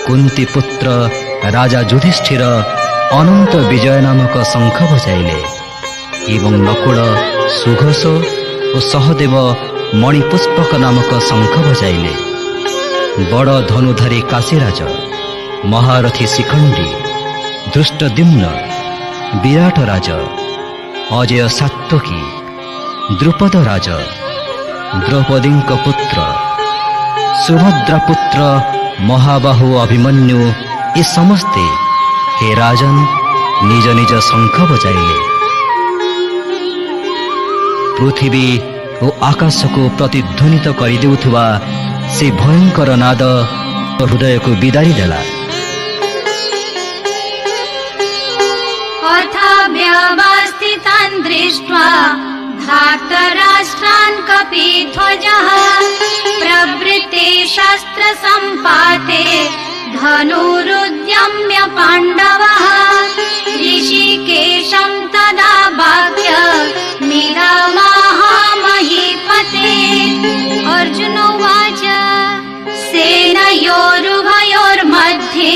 कुंती पुत्र राजा युधिष्ठिर अनंत विजय नामक शंख बजाइले एवं नकुल सुघोष और सहदेव मणिपुष्पक नामक शंख बजाइले। बड़ धनुधारी काशीराज, महारथी शिखंडी, धृष्टद्युम्न, विराट राज, अजय सात्वकी, द्रुपद राज, द्रौपदी पुत्र, सुभद्रा पुत्र महाबाहु अभिमन्यु ये समस्ते हे राजन निज निज शंख बजाइले। पृथ्वी और आकाश को प्रतिध्वनित करदेउथुवा से भयंकर नाद हृदय को बिदारी देला। अथाभ्यवस्थितान् दृष्ट्वा धार्तराष्ट्रान् कपिध्वजः प्रवृत्ते शस्त्र सम्पाते धनुरुद्यम्य पाण्डवः ऋषिकेशं तदा वाक्य मिदमाह महीपते। अर्जुन उवाच सेनयोरुभयोर्मध्ये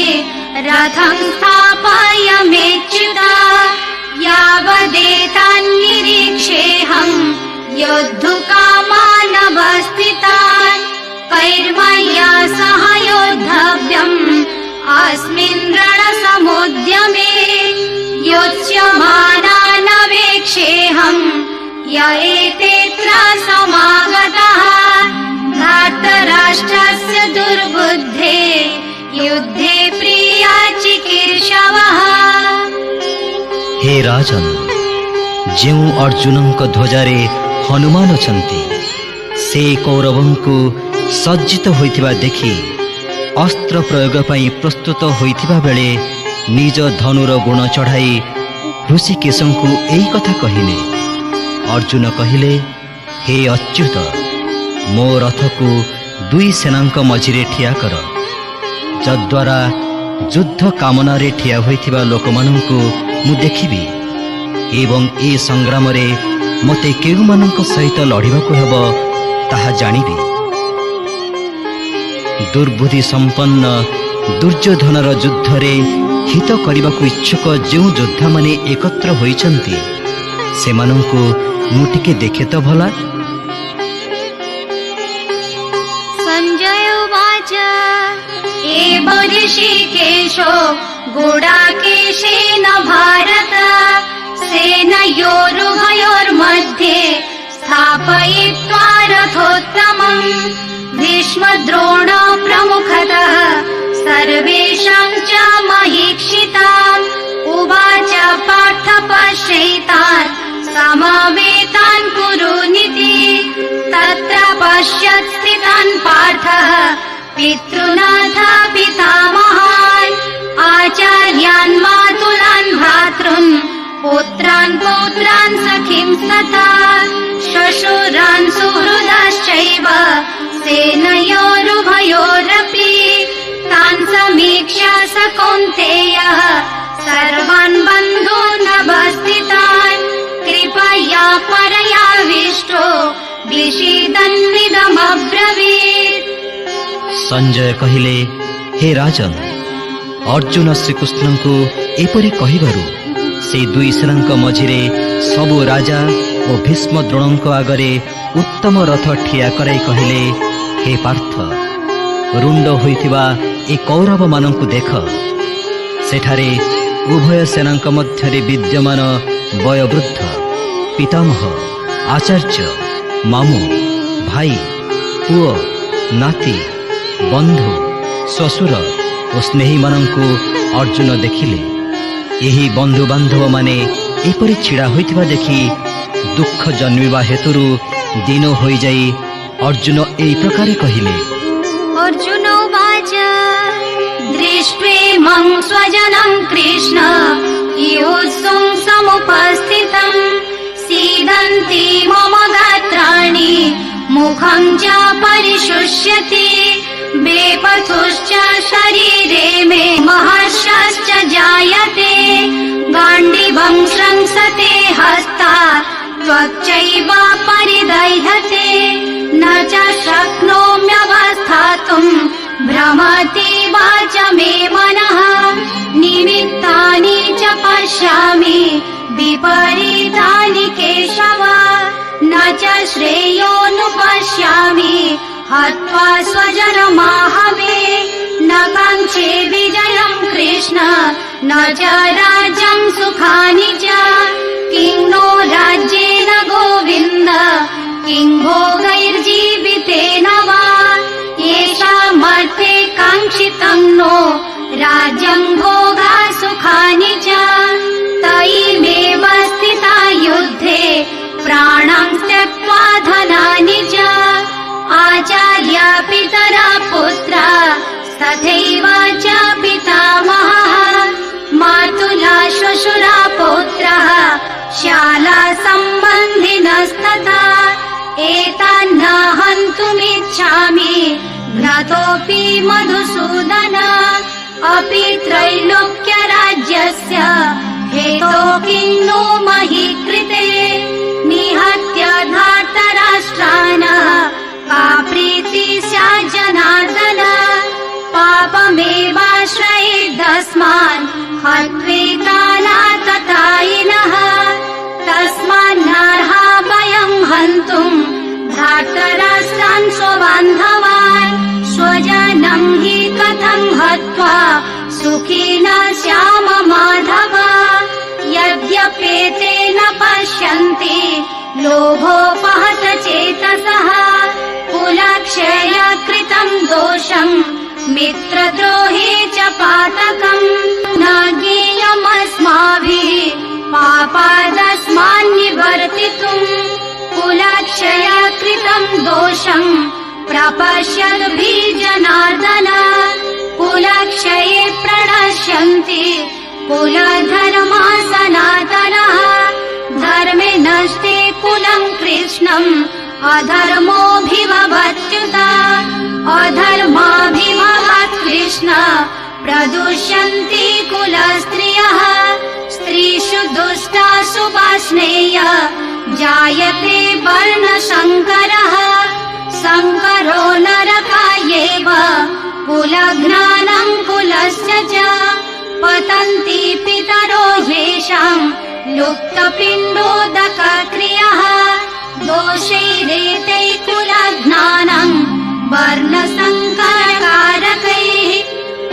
रथं स्थापयाम्यच्युता यावदेतान्निरीक्षेऽहं योद्धुकामानवस्थितान् कैर्मया सह योद्धव्यम् अस्मिन् रणसमुद्यमे योत्स्यमानानवेक्षेऽहं य एतेऽत्र समागतः धार्तराष्ट्रस्य दुर्बुद्धे युद्धे प्रिया चिकीर्षवः। हे राजन, जेउ अर्जुनଙ୍କ ध्वजारे हनुमान अछंती से कौरवंकु सज्जित होइथिबा देखि अस्त्र प्रयोग पई प्रस्तुत होइथिबा बेले निज धनुर गुण चढ़ाई ऋषिकेशंकु एई कथा कहिले। अर्जुन कहिले, हे अच्युत, मो रथकु दुई सेनांक मझिरे ठिया कर, जद्वारा युद्ध कामना रे ठिया होइथिबा लोकमानंकु मु देखिबी एवं ए संग्राम रे मते केउ मानंक सहित लड़िबाकु हेबो ताहा जानिबी। दुर्बुद्धि संपन्न दुर्योधनर युद्ध रे हित करिबाकु इच्छुक जेउ योद्धा माने एकत्र होइचंती सेमानंकु मु टिके देखे तो भला। संजय उवाच एव ऋषिकेशो गुडाकेशेन भारत सेनयोरुभयोर्मध्ये स्थापयित्वा रथोत्तमम् भीष्मद्रोण प्रमुखतः सर्वेषां च महीक्षितान् उवाच पार्थ पश्यैतान् समवेतान् कुरुनिति तत्र पश्यत् स्थितान् पार्थः पितृनाथ पितामहान् आचार्यान् मातुलान् भ्रातॄन् पुत्रान् पौत्रान् सखींस्तथा श्वशुरान् सुहृदाश्चैव सेनयोरुभयोरपि तान् समीक्ष्य स कौन्तेयः सर्वान् बन्धून् अवस्थितान् कृपया परयाविष्टो विषीदन्निदमब्रवीत्। संजय कहिले, हे राजन, अर्जुन श्रीकृष्णଙ୍କୁ एपरि कहिबारु से दुई सेनांक मझिरे सबु राजा और भीष्म द्रोणଙ୍କ आगरे उत्तम रथ ठिया कराई कहिले, हे पार्थ, रुंड होइथिबा ए कौरव मानंकु देख, सेठारे उभय सेनांक मध्यरे विद्यमान वयोवृद्ध पितामह आचार्य मामू भाई पुओ नाती बंधु ससुर और स्नेही मानंकु अर्जुन देखिले। यही बंधु बांधव माने एपरि छिड़ा होइथिबा देखि दुख जन्मिबा हेतुरु दिन होई जाई अर्जुन एई प्रकारे कहिले। अर्जुन उवाच दृष्ट्वेमं स्वजनं कृष्ण योत्सुं समुपस्थितं सीदन्ति मम गात्राणि मुखं च परिशुष्यति बेपथुश्च शरीरे मे महर्षश्च जायते गाण्डीवं श्रंसते हस्तात् त्वच्चैव परिदह्यते न च शक्नोम्यवस्थातुं भ्रमतीव उवाच मे मनः निमित्तानि च पश्यामि विपरीतानि केशव न च श्रेयोऽनुपश्यामि हत्वा स्वजनमाहवे न काङ्क्षे विजयं कृष्ण न च राज्यं सुखानि च किं नो राज्येन गोविन्द किं भोगैर्जीवितेन वा येषामर्थे काङ्क्षितं नो राज्यं भोगा सुखानि च तयिमेव स्थिता युद्धे प्राणं त्यक्त्वा धनानि च आचार्य पितरा पुत्रा तथैव च पितामहः मातुला श्वशुरा पौत्रः शाला सम्बन्धिनस्तथा एतान्न हन्तुमिच्छामि घ्नतोऽपि मधुसूदन अपि त्रैलोक्यराज्यस्य हेतो किं नो मही कृते निहत्य धार्तराष्ट्रान् का प्रीति स्यात् जनार्दन पापमेवाश्रयेदस्मान् हत्वेतानाततायिनः तस्मान्नर्हा वयं हन्तुं धार्तराष्ट्रान् स्वबान्धवान् स्वजनं हि कथं हत्वा सुखिन स्याम माधव यद्यपेते न पश्यन्ति लोभोपहत चेतसः कुलक्षय कृतं दोषं मित्रद्रोहे च पातकम् न ज्ञेयमस्माभिः पापादस्मान्निवर्तितुम् कुलक्षय कृतं दोषं प्रपश्यद्भिः जनार्दन कुलक्षये प्रणश्यन्ति कुलधर्मा सनातनः धर्मे नष्टे कुलं कृष्णम् अधर्मोऽभिभवत्युत अधर्माभिभवात् कृष्ण प्रदुष्यन्ति कुलस्त्रियः स्त्रीषु दुष्टासु वार्ष्णेय जायते वर्णशङ्करः शङ्करो नरकायैव कुलघ्नानं कुलस्य च पतन्ति पितरो येषां लुप्तपिण्डोदकक्रियः दोषैरेतैः कुलघ्नानं वर्णसङ्करकारकैः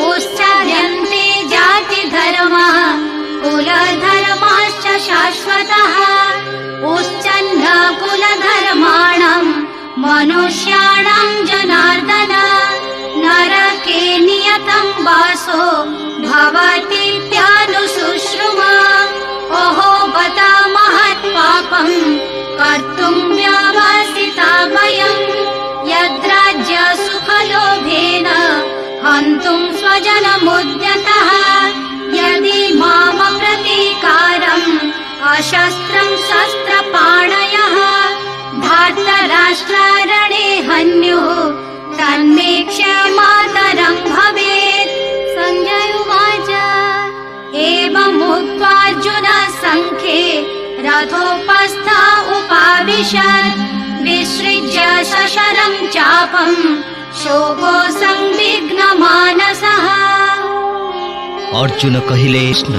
उच्चार्यन्ते जातिधर्मः कुलधर्माश्च शाश्वतः उच्चन्न कुलधर्माणां मनुष्याणां जनार्दन नरके नियतं वासो भवतीत्यानुशुश्रुमा अहो बता महत्पापं कर्तुं व्यवसिता वयं यद्राज्य सुखलोभेन हन्तुं स्वजनमुद्यतः यदि माम प्रतीकारम् अशस्त्रं शस्त्रपाणयः धार्तराष्ट्रारणे हन्युः तन्मे क्षमातरं भवेत् सञ्जय उवाच एवमुक्त्वार्जुनः सङ्ख्ये रथोपस्थ उपाविशत् विसृज्य शशरं चापं शोको संविघ्नमानसः अर्जुन कहिले कृष्ण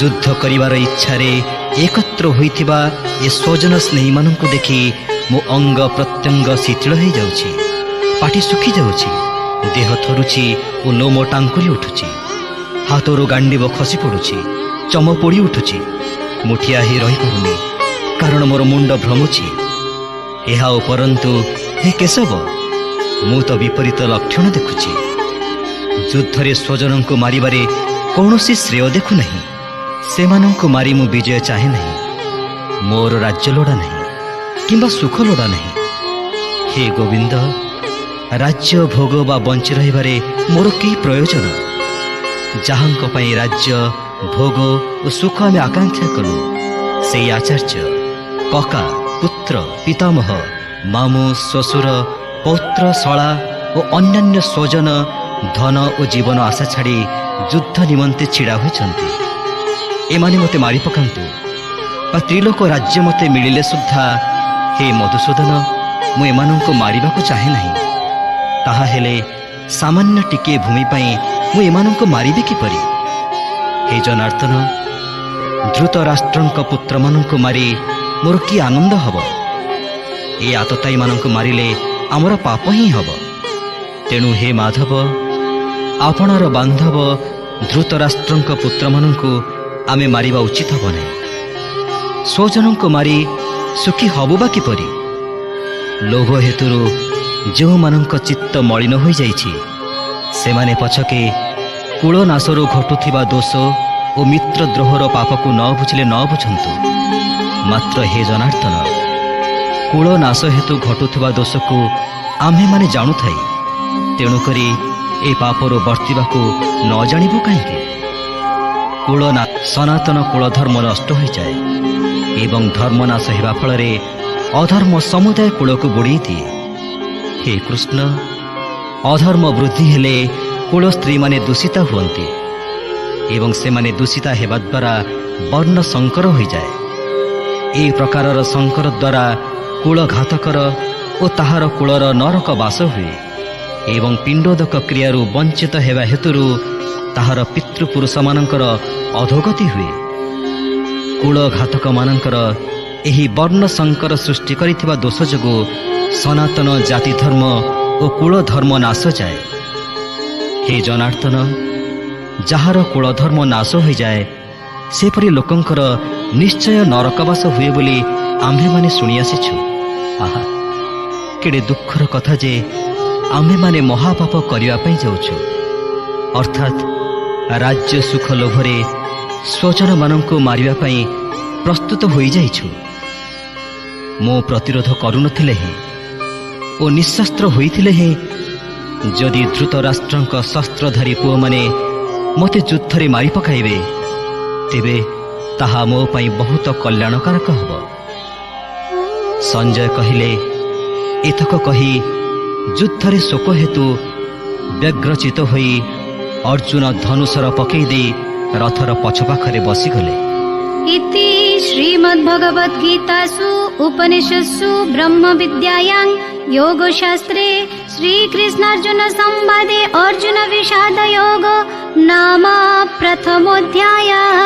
युद्ध करिवार इच्छारे एकत्र होइथिबा ए स्वजन स्नेही मानंकु देखि मो अंग प्रत्यंग शिथिल हो जाउछि पाटी सुखी जाउछि देह थरुछि ओ लोम टांकुरी उठुछि हाथरू गांडीब खसी पड़ुछि चम पोड़ी उठुछि मुठिया ही रही पड़ुनी कारण मोर मुंड भ्रमुछि एहा उपरंतु हे केशव मु तो विपरीत लक्षण देखुछि युद्धरे स्वजनंकु मारिबारे कौनसी श्रेय देखु नहीं सेमानंकु मारी मु विजय चाहे नहीं मोर राज्य लोड़ा नहीं किंबा सुख लोड़ा नहीं हे गोविंद राज्य भोग बा बंची रहिबारे मोर की प्रयोजन जहांक पई राज्य भोग और सुख आम आकांक्षा कलु से आचार्य कका पुत्र पितामह मामू श्वशुर पौत्र शला और अन्यान्य स्वजन धन और जीवन आशा छाड़ी युद्ध निमंते छिड़ा होइछन्ति एमाने मते मारी पकांतु बा त्रिलोक राज्य मते मिलिले सुद्धा हे मधुसूदन मु एमानंको मारिबाकु चाहे नहीं ताहा हेले सामान्य टिके भूमि मु एमानंको मारिबे किपरि? हे जनार्दन, धृतराष्ट्रंक पुत्र मानंको मारी मोर कि आनंद हब? ए आतताई मानंको मारिले आमर पाप ही हब। तेणु हे माधव, आपणर बांधव धृतराष्ट्रंक पुत्र मानंको आमे मारिबा उचित हब नै। स्वजनंको मारी सुखी हबु बा किपरि? लोभ हेतुरु जो मानंक चित्त मलिन होई जाइछि सेमाने पछके कुलनाशरु घटुथिबा दोष ओ मित्रद्रोहर पापकु न बुझिले न बुझंतु। मात्र हे जनार्दन, कुलनाश हेतु घटुथिबा दोषकु आम्भे माने जाणु थाई, तेणु करी ए पापरु वर्तिबाकु न जानिबु काहेकि? सनातन कुलधर्म नष्ट हो जाए एवं धर्मनाश हेबा फलरे अधर्म समुदाय कूलको बुड़ी दिए। हे कृष्ण, अधर्म वृद्धि हेले कुल स्त्री माने दूषिता हुअन्ति एवं से माने दूषिता हेबा द्वारा वर्ण संकर हो जाए। ए प्रकारर संकर द्वारा कुल घातकर ओ ताहार कुलर नरक बास हुए एवं पिंडोदक क्रियारु वंचित हेबा हेतुरु ताहार पितृपुरुष मानकर अधोगति हुए। कुल घातक मानकर एही वर्ण संकर सृष्टि करिथिबा दोष जोगु सनातन जाति धर्म ओ कुल धर्म नाश जाए। हे जनार्दन, जहार कुल धर्म नाश हो जाए सेपरि लोकंकर निश्चय नरकवास हुए बोली आम्भे माने शुणी आसीछु। आहा, केडे दुखर कथा जे आम्भे माने महापाप करिवा पई जाउछु, अर्थात राज्य सुख लोभरे स्वजन मानंको मारिवा पई प्रस्तुत होई जाइछु। मो प्रतिरोध करुनथिले हे ओ निशस्त्र होइथिले हे जदि धृतराष्ट्रंक शस्त्रधारी पुओ माने मते युद्धरे मारि पकाइबे तेबे ताहा मो पई बहुत कल्याणकारक हब। संजय कहिले, एथक कही युद्धरे शोक हेतु व्यग्रचित होई अर्जुन धनुषर पकई दे रथर पछपाखरे बसिगले। इति श्रीमद्भगवद्गीतासु उपनिषत्सु ब्रह्म विद्यायां योगशास्त्रे श्रीकृष्णार्जुन संवादे अर्जुन विषाद योग नाम प्रथमोऽध्यायः।